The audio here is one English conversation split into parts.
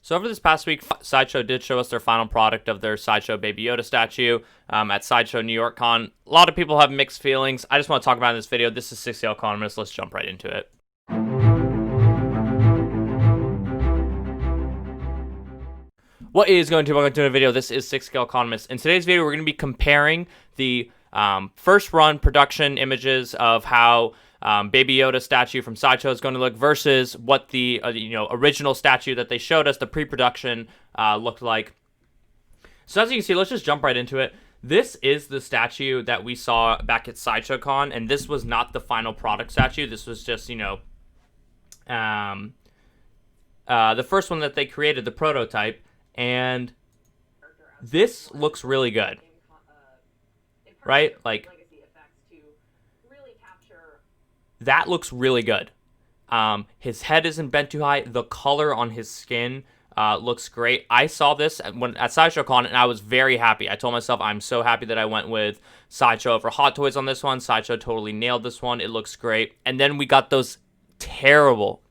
So over this past week, Sideshow did show us their final product of their Sideshow Baby Yoda statue at Sideshow New York Con. A lot of people have mixed feelings. I just want to talk about it in this video. This is 6 Economist. Let's jump right into it. What is going to welcome to a video? This is 6 Economist. In today's video, we're going to be comparing the first run production images of how Baby Yoda statue from Sideshow is going to look versus what the original statue that they showed us, the pre-production, looked like. So as you can see, let's just jump right into it. This is the statue that we saw back at Sideshow Con, and this was not the final product statue. This was just, the first one that they created, the prototype, and this looks really good, right? Like, that looks really good. His head isn't bent too high. The color on his skin looks great. I saw this at Sideshow Con, and I was very happy. I told myself I'm so happy that I went with Sideshow over Hot Toys on this one. Sideshow totally nailed this one. It looks great. And then we got those terrible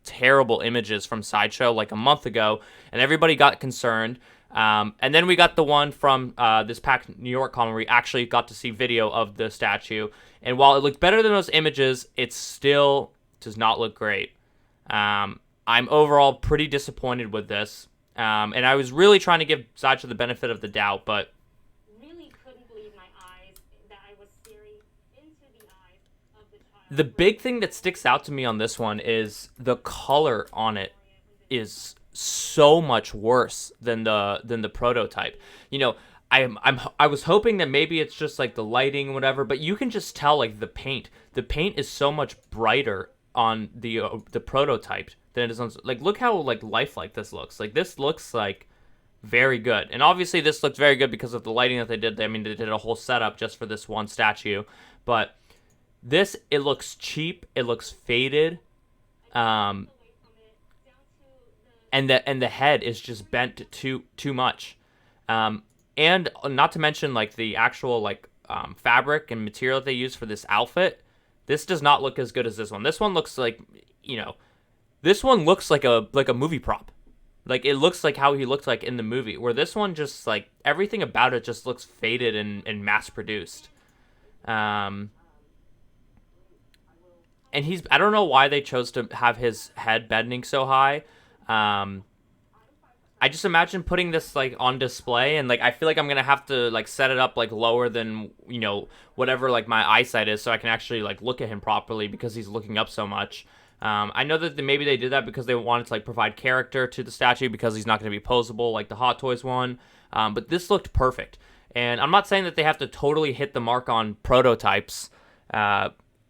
images from Sideshow like a month ago, and everybody got concerned. And then we got the one from this packed New York Con where we actually got to see video of the statue. And while it looked better than those images, it still does not look great. I'm overall pretty disappointed with this. And I was really trying to give Sideshow the benefit of the doubt, but really couldn't believe my eyes that I was staring into the eyes of the child. the big thing that sticks out to me on this one is the color on it is so much worse than the prototype. I was hoping that maybe it's just like the lighting, whatever, but you can just tell like the paint. The paint is so much brighter on the prototype than it is on. Like, look how like lifelike this looks. Like, this looks like very good, and obviously this looks very good because of the lighting that they did. I mean, they did a whole setup just for this one statue, but this, it looks cheap. It looks faded. And the head is just bent too much. And not to mention like the actual fabric and material that they use for this outfit. This does not look as good as this one. This one looks like, this one looks like a movie prop. Like, it looks like how he looked like in the movie, where this one just like everything about it just looks faded and mass produced. And I don't know why they chose to have his head bending so high. I just imagine putting this like on display, and like I feel like I'm gonna have to like set it up like lower than whatever like my eyesight is, so I can actually like look at him properly because he's looking up so much. I know that maybe they did that because they wanted to like provide character to the statue because he's not gonna be posable like the Hot Toys one. But this looked perfect, and I'm not saying that they have to totally hit the mark on prototypes.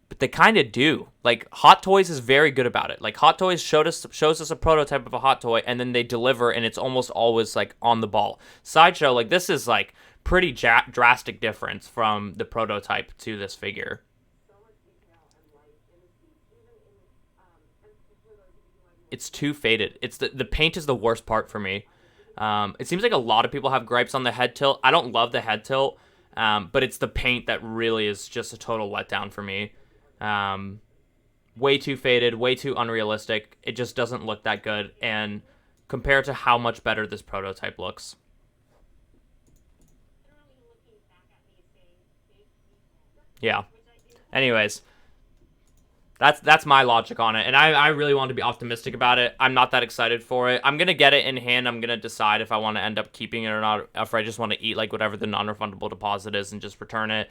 But they kind of do. Like, Hot Toys is very good about it. Like, Hot Toys shows us a prototype of a Hot Toy, and then they deliver, and it's almost always, like, on the ball. Sideshow, like, this is, like, pretty drastic difference from the prototype to this figure. It's too faded. It's the paint is the worst part for me. It seems like a lot of people have gripes on the head tilt. I don't love the head tilt, but it's the paint that really is just a total letdown for me. Way too faded, way too unrealistic. It just doesn't look that good, and compared to how much better this prototype looks. Yeah. Anyways, that's my logic on it, and I really want to be optimistic about it. I'm not that excited for it. I'm gonna get it in hand. I'm gonna decide if I want to end up keeping it or not, or if I just want to eat like whatever the non-refundable deposit is and just return it.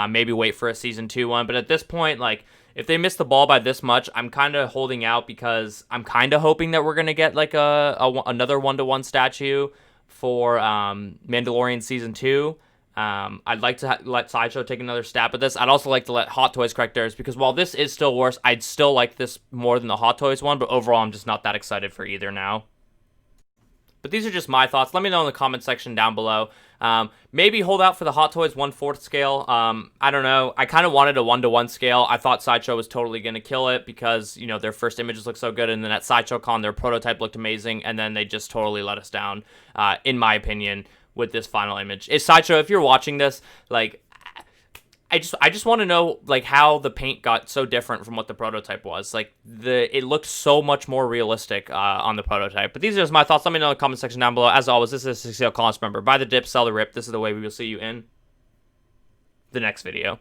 Maybe wait for a season 2 one. But at this point, like, if they miss the ball by this much, I'm kind of holding out because I'm kind of hoping that we're gonna get like another 1-to-1 statue for Mandalorian season 2. I'd like to let Sideshow take another stab at this. I'd also like to let Hot Toys correct theirs, because while this is still worse, I'd still like this more than the Hot Toys one, but overall I'm just not that excited for either now. But these are just my thoughts. Let me know in the comment section down below. Maybe hold out for the Hot Toys 1/4 scale. I don't know. I kind of wanted a 1-to-1 scale. I thought Sideshow was totally going to kill it because, their first images looked so good, and then at Sideshow Con, their prototype looked amazing, and then they just totally let us down, in my opinion, with this final image. Sideshow, if you're watching this, like, I just want to know like how the paint got so different from what the prototype was. Like it looked so much more realistic on the prototype. But these are just my thoughts. Let me know in the comment section down below. As always, this is a 60 Collins. Remember, buy the dip, sell the rip. This is the way we will see you in the next video.